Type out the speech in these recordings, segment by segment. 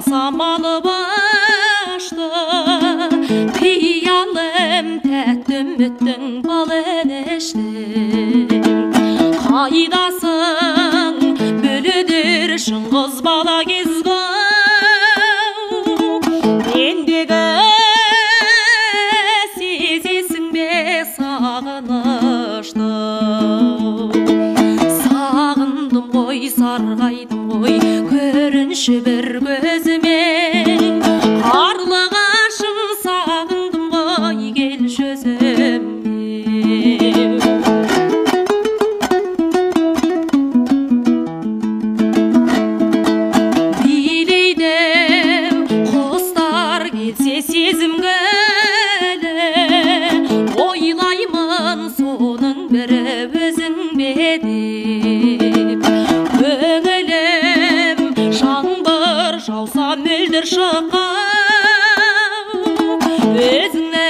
Samalı başta piyalım tәттім büttің bal eniştim Kaydasın bölüdür şыңғыз bala кезгау Ендегі сезесің бе сағынышты Сағындым ғой, сарғайдым ғой, көрінші бір көзіме Қарлығашым сағындым ғой, келші өзіме Билейдім құстар келсе сезім гүлі Ойлаймын соның бірі өзің бе деп Көңілім жаңбыр жауса мөлдір шыққан Өзіңнің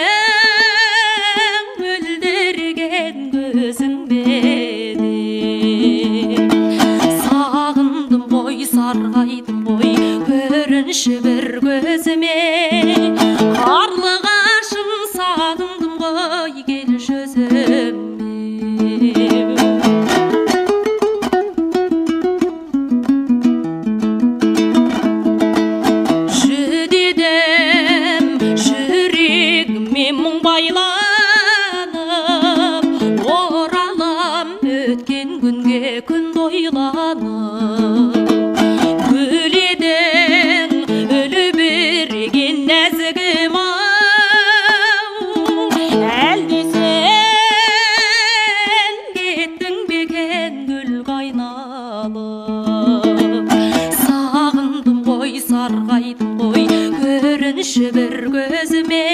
мөлдірген көзің бе деп Сағындым ғой, сарғайдым ғой, көрінші бір көзіме Қарлығашым сағындым ғой, келші өзіме Жүдедім жүрегіме мұң байланып Оралам өткен күнге күн дойланып Гүл едің өлі берген нәзігім ау Әлде сен кеттің бекен гүл қайналып Сағындым ғой, сарғайдым ғой, көрінші бір көзіме